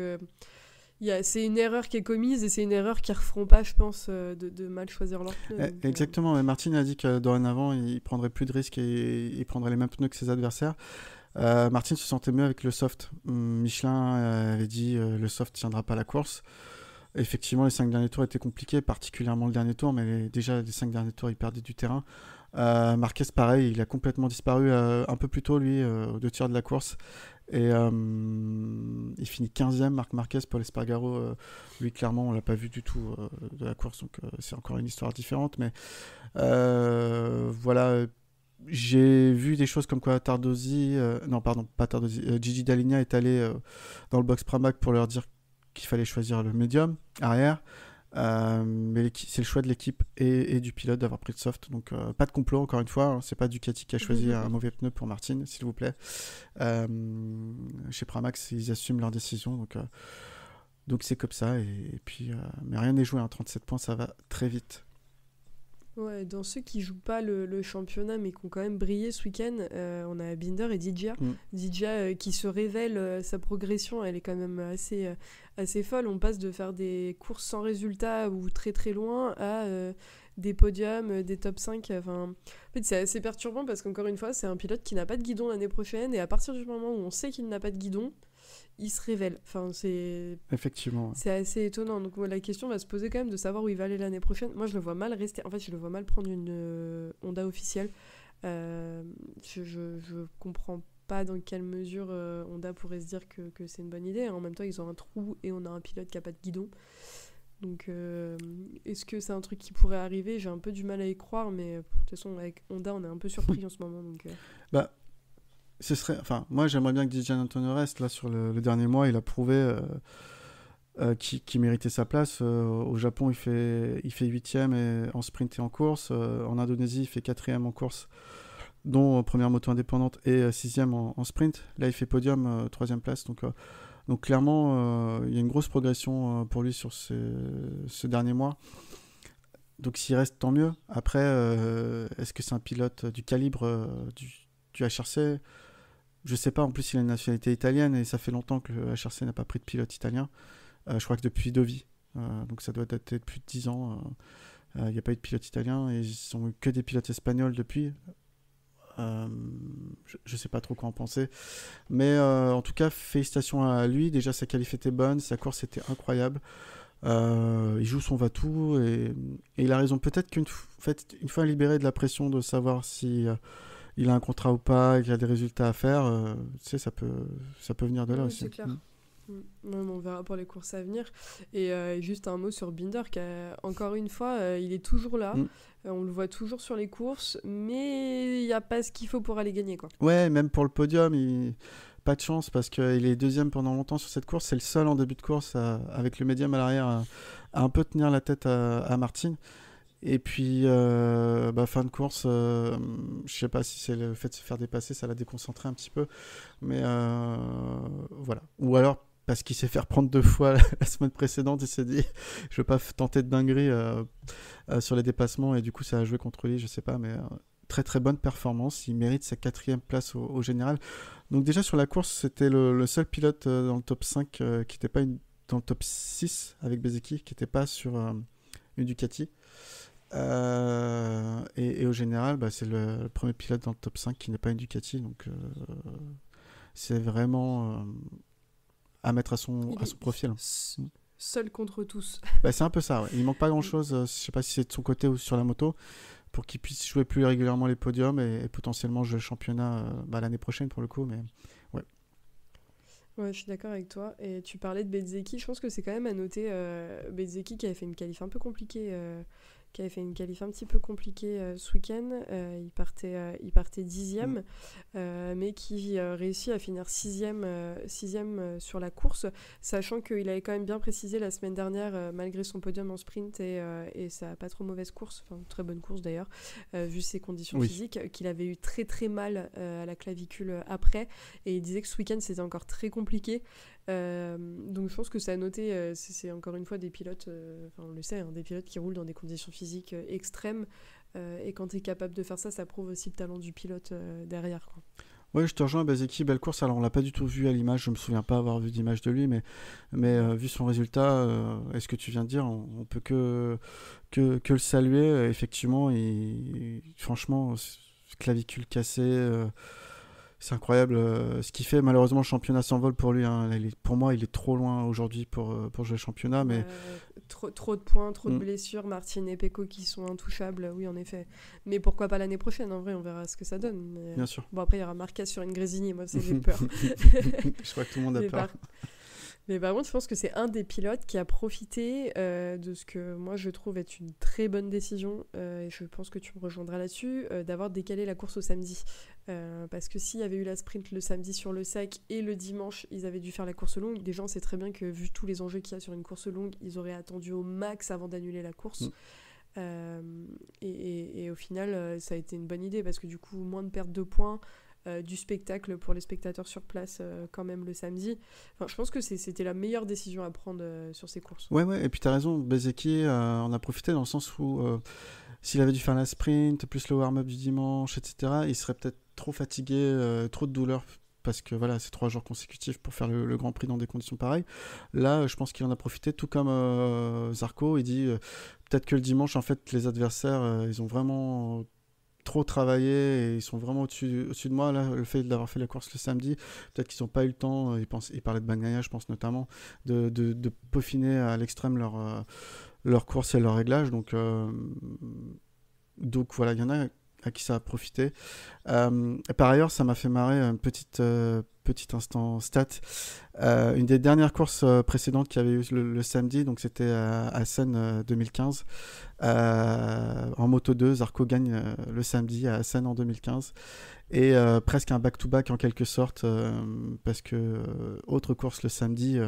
c'est une erreur qui est commise et c'est une erreur qu'ils ne referont pas, je pense, de mal choisir leurs pneus. Exactement, Martin a dit que dorénavant il prendrait plus de risques et il prendrait les mêmes pneus que ses adversaires. Martin se sentait mieux avec le soft. Michelin avait dit le soft tiendra pas la course. Effectivement, les 5 derniers tours étaient compliqués, particulièrement le dernier tour, mais déjà les 5 derniers tours, il perdait du terrain. Marquez, pareil, il a complètement disparu un peu plus tôt, lui, aux 2 tiers de la course. Et il finit 15e, Marc Marquez. Paul Espargaro, lui, clairement, on l'a pas vu du tout de la course, donc c'est encore une histoire différente. Mais voilà, j'ai vu des choses comme quoi Gigi Dall'Igna est allé dans le box Pramac pour leur dire qu'il fallait choisir le médium arrière, mais c'est le choix de l'équipe et du pilote d'avoir pris le soft, donc pas de complot encore une fois, hein. C'est pas Ducati qui a choisi un mauvais pneu pour Martin, s'il vous plaît. Chez Pramac ils assument leur décision, donc c'est comme ça, et puis mais rien n'est joué, hein. 37 points, ça va très vite. Ouais, dans ceux qui jouent pas le championnat mais qui ont quand même brillé ce week-end, on a Binder et Digia. Digia qui se révèle, sa progression, elle est quand même assez folle. On passe de faire des courses sans résultat ou très très loin à des podiums, des top 5. En fait, c'est assez perturbant parce qu'encore une fois, c'est un pilote qui n'a pas de guidon l'année prochaine et à partir du moment où on sait qu'il n'a pas de guidon, il se révèle. Effectivement. C'est assez étonnant. Donc la question va se poser quand même de savoir où il va aller l'année prochaine. Moi, je le vois mal rester. En fait, je le vois mal prendre une Honda officielle. Je comprends pas dans quelle mesure Honda pourrait se dire que c'est une bonne idée. En même temps, ils ont un trou et on a un pilote qui a pas de guidon. Donc, est-ce que c'est un truc qui pourrait arriver ? J'ai un peu du mal à y croire, mais de toute façon, avec Honda, on est un peu surpris en ce moment. Donc, moi, j'aimerais bien que Dijan Antonio reste. Là, sur le dernier mois, il a prouvé qu'il méritait sa place. Au Japon, il fait 8e en sprint et en course. En Indonésie, il fait 4e en course, dont première moto indépendante, et 6e en sprint. Là, il fait podium, 3e place. Donc clairement, il y a une grosse progression pour lui sur ce dernier mois. Donc s'il reste, tant mieux. Après, est-ce que c'est un pilote du calibre du HRC ? Je sais pas. En plus, il a une nationalité italienne et ça fait longtemps que le HRC n'a pas pris de pilote italien. Je crois que depuis Dovi. Donc ça doit dater de plus de 10 ans. Il n'y a pas eu de pilote italien et ils n'ont eu que des pilotes espagnols depuis. Je sais pas trop quoi en penser, mais en tout cas félicitations à lui. Déjà sa qualif était bonne, sa course était incroyable, il joue son va-tout et il a raison. Peut-être qu'une fois libéré de la pression de savoir si il a un contrat ou pas, qu'il a des résultats à faire, tu sais, ça peut venir de là aussi. C'est clair. Non, mais on verra pour les courses à venir. Et juste un mot sur Binder, qui encore une fois, il est toujours là. On le voit toujours sur les courses, mais il n'y a pas ce qu'il faut pour aller gagner, quoi. Ouais, même pour le podium, pas de chance parce qu'il est deuxième pendant longtemps sur cette course. C'est le seul en début de course avec le médium à l'arrière à un peu tenir la tête à Martin. Et puis, fin de course, je sais pas si c'est le fait de se faire dépasser, ça l'a déconcentré un petit peu. Mais voilà. Ou alors, parce qu'il s'est fait reprendre 2 fois la semaine précédente, il s'est dit je veux pas tenter de dinguerie sur les dépassements, et du coup ça a joué contre lui, je sais pas, mais très très bonne performance, il mérite sa 4e place au général. Donc déjà sur la course, c'était le seul pilote dans le top 5 qui n'était pas dans le top 6 avec Bezzecchi, qui n'était pas sur une Ducati. Et au général, c'est le premier pilote dans le top 5 qui n'est pas une Ducati, donc c'est vraiment à mettre à son profil. Seul contre tous. C'est un peu ça, ouais. Il manque pas grand chose, je sais pas si c'est de son côté ou sur la moto, pour qu'il puisse jouer plus régulièrement les podiums et potentiellement jouer le championnat l'année prochaine pour le coup, mais ouais. Ouais, je suis d'accord avec toi. Et tu parlais de Bezzecchi, je pense que c'est quand même à noter Bezzecchi qui avait fait une qualif un peu compliquée. Qui avait fait une qualif un petit peu compliquée ce week-end. Il partait 10e, mais qui réussit à finir 6e sur la course, sachant qu'il avait quand même bien précisé la semaine dernière, malgré son podium en sprint et sa pas trop mauvaise course, enfin très bonne course d'ailleurs, vu ses conditions physiques, qu'il avait eu très très mal à la clavicule après, et il disait que ce week-end c'était encore très compliqué. Donc je pense que c'est à noter, c'est encore une fois des pilotes, on le sait, des pilotes qui roulent dans des conditions physiques extrêmes, et quand tu es capable de faire ça, ça prouve aussi le talent du pilote derrière, quoi. Oui, je te rejoins, Bezzecchi, belle course. Alors on l'a pas du tout vu à l'image, je me souviens pas avoir vu d'image de lui, mais vu son résultat, et ce que tu viens de dire, on peut que le saluer. Effectivement, franchement, clavicule cassée, c'est incroyable ce qu'il fait. Malheureusement, le championnat s'envole pour lui, hein. Pour moi, il est trop loin aujourd'hui pour jouer le championnat. Mais trop de points, trop de blessures. Martin et Pecco qui sont intouchables, oui, en effet. Mais pourquoi pas l'année prochaine ? En vrai, on verra ce que ça donne. Mais bien sûr. Bon, après, il y aura Marquez sur une Grésini. Moi, j'ai peur. Je crois que tout le monde a peur. Mais par contre, je pense que c'est un des pilotes qui a profité de ce que moi je trouve être une très bonne décision, et je pense que tu me rejoindras là-dessus, d'avoir décalé la course au samedi. Parce que s'il y avait eu la sprint le samedi sur le sac et le dimanche, ils avaient dû faire la course longue. Déjà, on sait très bien que vu tous les enjeux qu'il y a sur une course longue, ils auraient attendu au max avant d'annuler la course. Et au final, ça a été une bonne idée parce que du coup, moins de perte de points. Du spectacle pour les spectateurs sur place quand même le samedi. Enfin, je pense que c'était la meilleure décision à prendre sur ces courses. Ouais, et puis t'as raison, Bezzecchi en a profité dans le sens où s'il avait dû faire la sprint, plus le warm-up du dimanche, etc., il serait peut-être trop fatigué, trop de douleur, parce que voilà, c'est 3 jours consécutifs pour faire le Grand Prix dans des conditions pareilles. Là, je pense qu'il en a profité, tout comme Zarco. Il dit peut-être que le dimanche, en fait, les adversaires, ils ont vraiment trop travaillé et ils sont vraiment au-dessus de moi. Là, le fait d'avoir fait la course le samedi, peut-être qu'ils n'ont pas eu le temps, il parlait de Bagnaia, je pense notamment, de peaufiner à l'extrême leur course et leur réglage. Donc voilà, il y en a à qui ça a profité. Par ailleurs, ça m'a fait marrer un petit instant stat. Une des dernières courses précédentes qu'il y avait eu le samedi, donc c'était à Assen 2015. En Moto 2, Zarco gagne le samedi à Assen en 2015. Et presque un back-to-back en quelque sorte, parce que autre course le samedi,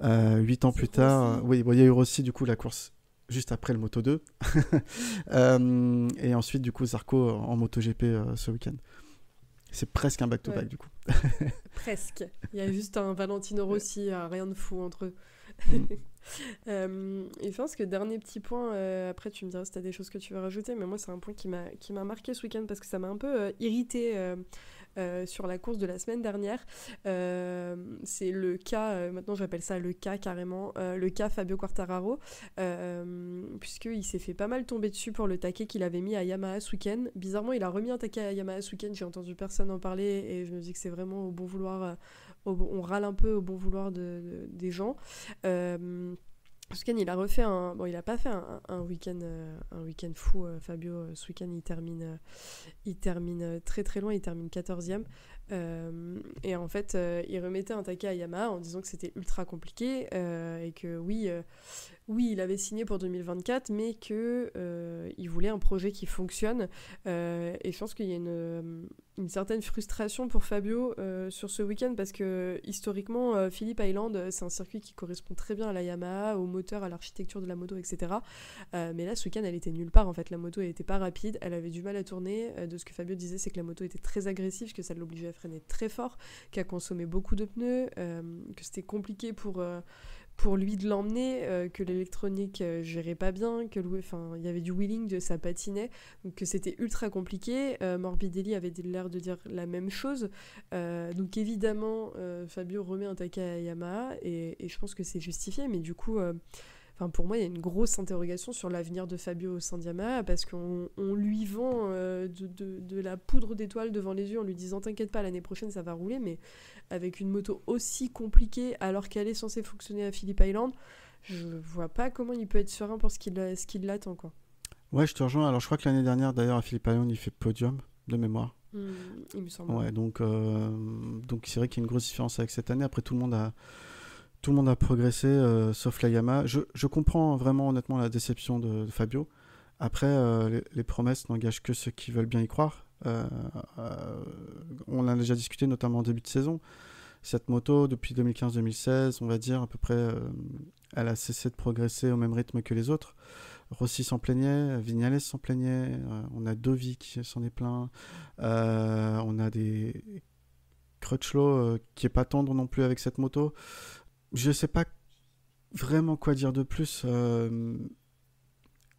8 ans plus tard. Oui, il y a eu aussi du coup la course juste après le Moto 2. Et ensuite, du coup, Zarco en MotoGP ce week-end. C'est presque un back-to-back, du coup. Presque. Il y a juste un Valentino Rossi, rien de fou entre eux. Et je pense que dernier petit point, après tu me diras si tu as des choses que tu veux rajouter, mais moi c'est un point qui m'a marqué ce week-end parce que ça m'a un peu irrité sur la course de la semaine dernière. C'est le cas, maintenant j'appelle ça le cas carrément, le cas Fabio Quartararo, puisqu'il s'est fait pas mal tomber dessus pour le taquet qu'il avait mis à Yamaha ce week-end. Bizarrement, il a remis un taquet à Yamaha ce week-end, j'ai entendu personne en parler et je me dis que c'est vraiment au bon vouloir, on râle un peu au bon vouloir des gens. Ce week-end, il a refait un... Bon, il n'a pas fait un week-end fou, Fabio. Ce week-end, il termine très très loin, il termine 14e. Et en fait, il remettait un taquet à Yamaha en disant que c'était ultra compliqué et que oui, il avait signé pour 2024, mais qu'il voulait un projet qui fonctionne. Et je pense qu'il y a une certaine frustration pour Fabio sur ce week-end parce que historiquement, Phillip Island, c'est un circuit qui correspond très bien à la Yamaha, au moteur, à l'architecture de la moto, etc. Mais là, ce week-end, elle était nulle part. En fait, la moto, elle était pas rapide, elle avait du mal à tourner. De ce que Fabio disait, c'est que la moto était très agressive, que ça l'obligeait à freiner très fort, qu'elle consommait beaucoup de pneus, que c'était compliqué pour lui de l'emmener, que l'électronique gérait pas bien, il y avait du wheeling, ça patinait, donc que c'était ultra compliqué. Morbidelli avait l'air de dire la même chose. Donc évidemment, Fabio remet un taquet à Yamaha et je pense que c'est justifié, mais du coup... pour moi, il y a une grosse interrogation sur l'avenir de Fabio au sein de Yamaha parce qu'on lui vend de la poudre d'étoiles devant les yeux en lui disant « T'inquiète pas, l'année prochaine, ça va rouler », mais avec une moto aussi compliquée alors qu'elle est censée fonctionner à Phillip Island, je vois pas comment il peut être serein pour ce qui l'attend, quoi. Ouais, je te rejoins. Alors, je crois que l'année dernière, d'ailleurs, à Phillip Island, il fait podium, de mémoire. Il me semble. Ouais, donc c'est vrai qu'il y a une grosse différence avec cette année. Après, tout le monde a progressé, sauf la Yamaha. Je comprends vraiment honnêtement la déception de Fabio. Après, les promesses n'engagent que ceux qui veulent bien y croire. On a déjà discuté notamment en début de saison. Cette moto, depuis 2015-2016, on va dire à peu près, elle a cessé de progresser au même rythme que les autres. Rossi s'en plaignait, Vignales s'en plaignait, on a Dovi qui s'en est plaint, on a des Crutchlow qui est pas tendre non plus avec cette moto. Je sais pas vraiment quoi dire de plus.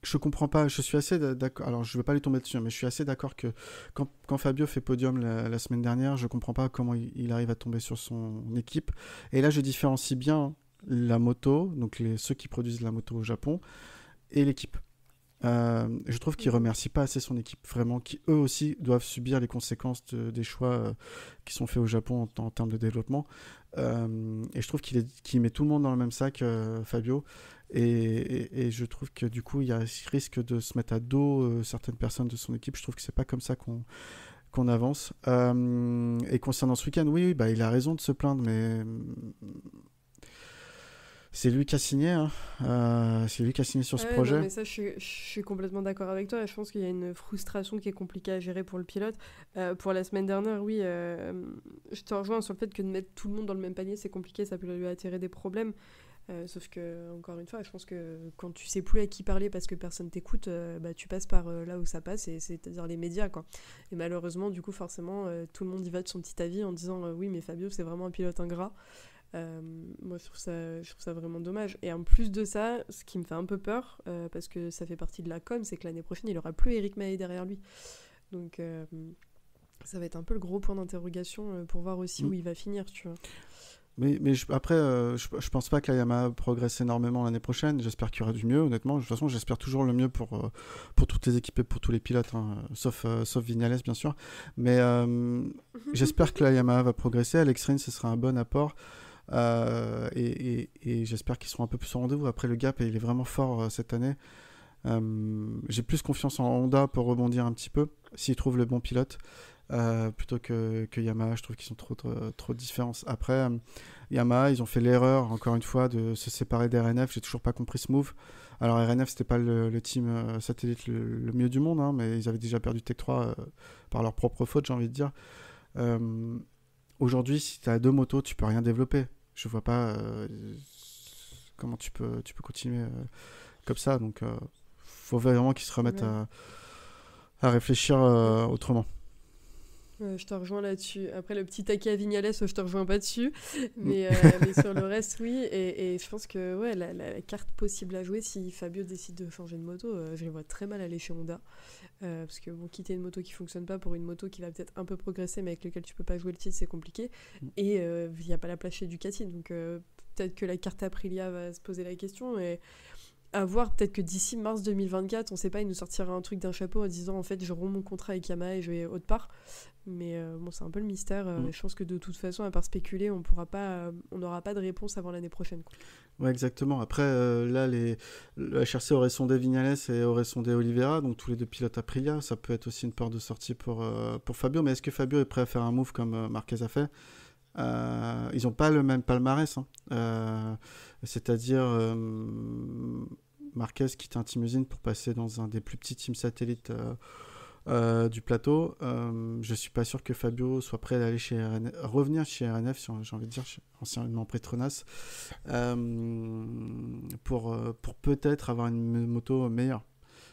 Je comprends pas, je suis assez d'accord. Alors, je veux pas lui tomber dessus, mais je suis assez d'accord que quand Fabio fait podium la semaine dernière, je comprends pas comment il arrive à tomber sur son équipe. Et là, je différencie bien la moto, donc ceux qui produisent la moto au Japon, et l'équipe. Je trouve qu'il remercie pas assez son équipe, vraiment, qui eux aussi doivent subir les conséquences des choix qui sont faits au Japon en termes de développement. Et je trouve qu'il met tout le monde dans le même sac, Fabio. Et je trouve que du coup, il y a risque de se mettre à dos certaines personnes de son équipe. Je trouve que c'est pas comme ça qu'on avance. Et concernant ce week-end, oui, il a raison de se plaindre, mais c'est lui qui a signé, hein. C'est lui qui a signé sur ce projet. Non, mais ça, je suis complètement d'accord avec toi. Et je pense qu'il y a une frustration qui est compliquée à gérer pour le pilote. Pour la semaine dernière, oui, je te rejoins sur le fait que de mettre tout le monde dans le même panier, c'est compliqué, ça peut lui attirer des problèmes. Sauf que, encore une fois, je pense que quand tu sais plus à qui parler parce que personne t'écoute, tu passes par là où ça passe, c'est-à-dire les médias, quoi. Et malheureusement, du coup, forcément, tout le monde y va de son petit avis en disant oui, mais Fabio, c'est vraiment un pilote ingrat. Moi, je trouve ça vraiment dommage. Et en plus de ça, ce qui me fait un peu peur, parce que ça fait partie de la com, c'est que l'année prochaine, il aura plus Eric Mahé derrière lui. Donc, ça va être un peu le gros point d'interrogation pour voir aussi où il va finir, tu vois. Mais après, je pense pas que la Yamaha progresse énormément l'année prochaine. J'espère qu'il y aura du mieux, honnêtement. De toute façon, j'espère toujours le mieux pour toutes les équipes et pour tous les pilotes, hein, sauf Vignales, bien sûr. Mais j'espère que la Yamaha va progresser. Alex Rins, ce sera un bon apport. Et j'espère qu'ils seront un peu plus au rendez-vous. Après, le gap, il est vraiment fort cette année. J'ai plus confiance en Honda pour rebondir un petit peu, s'ils trouvent le bon pilote. Plutôt que Yamaha, je trouve qu'ils sont trop différents. Après, Yamaha, ils ont fait l'erreur, encore une fois, de se séparer d'RNF. J'ai toujours pas compris ce move. Alors, RNF, c'était pas le team satellite le mieux du monde, hein, mais ils avaient déjà perdu Tech 3 par leur propre faute, j'ai envie de dire. Aujourd'hui, si tu as 2 motos, tu peux rien développer. Je vois pas comment tu peux continuer comme ça. Donc, faut vraiment qu'ils se remettent à réfléchir autrement. Je te rejoins là-dessus. Après, le petit taquet à Vignales, je te rejoins pas dessus. Mais sur le reste, oui. Et je pense que la carte possible à jouer, si Fabio décide de changer de moto, je le vois très mal aller chez Honda. Parce que quitter une moto qui fonctionne pas pour une moto qui va peut-être un peu progresser, mais avec laquelle tu peux pas jouer le titre, c'est compliqué. Et il n'y a pas la place chez Ducati. Donc peut-être que la carte Aprilia va se poser la question. Et à voir, peut-être que d'ici mars 2024, on sait pas, il nous sortira un truc d'un chapeau en disant en fait je romps mon contrat avec Yamaha et je vais autre part. Mais c'est un peu le mystère. Je pense que de toute façon, à part spéculer, on n'aura pas de réponse avant l'année prochaine, quoi. Ouais, exactement. Après, là, le HRC aurait sondé Vignales et aurait sondé Oliveira, donc tous les 2 pilotes Aprilia. Ça peut être aussi une porte de sortie pour Fabio. Mais est-ce que Fabio est prêt à faire un move comme Marquez a fait ? Ils n'ont pas le même palmarès, hein. C'est-à-dire Marquez quitte un Team Usine pour passer dans un des plus petits teams satellites du plateau. Je suis pas sûr que Fabio soit prêt à aller revenir chez RNF, j'ai envie de dire, anciennement Petronas, pour peut-être avoir une moto meilleure.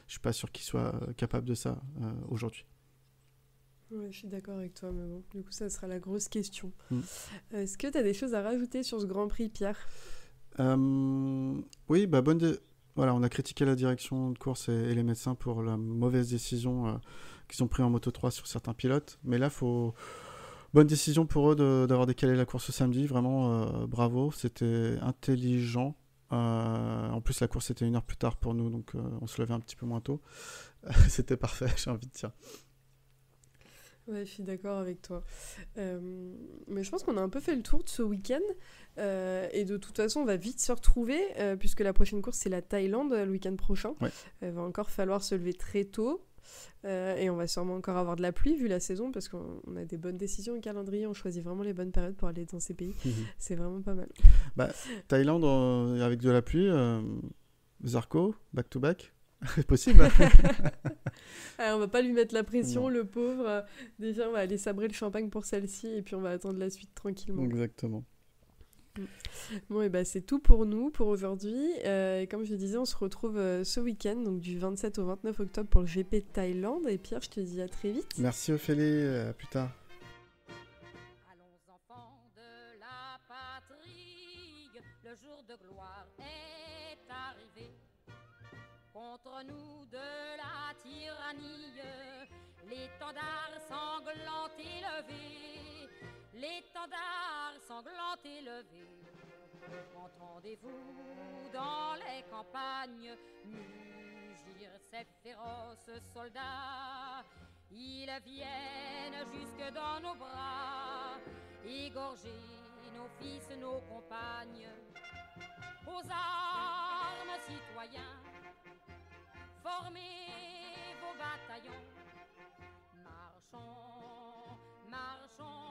Je suis pas sûr qu'il soit capable de ça aujourd'hui. Ouais, je suis d'accord avec toi, mais bon, du coup, ça sera la grosse question. Est-ce que tu as des choses à rajouter sur ce Grand Prix, Pierre ? Oui, voilà, on a critiqué la direction de course et les médecins pour la mauvaise décision qu'ils ont prise en Moto 3 sur certains pilotes. Mais là, bonne décision pour eux d'avoir décalé la course samedi. Vraiment, bravo. C'était intelligent. En plus, la course était 1 heure plus tard pour nous, donc on se levait un petit peu moins tôt. C'était parfait, j'ai envie de dire. Ouais, je suis d'accord avec toi. Mais je pense qu'on a un peu fait le tour de ce week-end. Et de toute façon, on va vite se retrouver, puisque la prochaine course, c'est la Thaïlande, le week-end prochain. Ouais. Il va encore falloir se lever très tôt. Et on va sûrement encore avoir de la pluie, vu la saison, parce qu'on a des bonnes décisions au calendrier. On choisit vraiment les bonnes périodes pour aller dans ces pays. C'est vraiment pas mal. Thaïlande, avec de la pluie, Zarco, back-to-back. C'est possible. Alors, on va pas lui mettre la pression, le pauvre. Déjà, on va aller sabrer le champagne pour celle-ci et puis on va attendre la suite tranquillement. Exactement. Bon, et c'est tout pour nous pour aujourd'hui. Et comme je disais, on se retrouve ce week-end, donc du 27 au 29 octobre pour le GP de Thaïlande. Et Pierre, je te dis à très vite. Merci Ophélie, à plus tard. Allons enfants de la patrie, le jour de gloire est arrivé. Contre nous de la tyrannie, l'étendard sanglant élevé, l'étendard sanglant élevé. Entendez-vous dans les campagnes mugir ces féroces soldats? Ils viennent jusque dans nos bras, égorger nos fils, nos compagnes. Aux armes, citoyens, formez vos bataillons, marchons, marchons.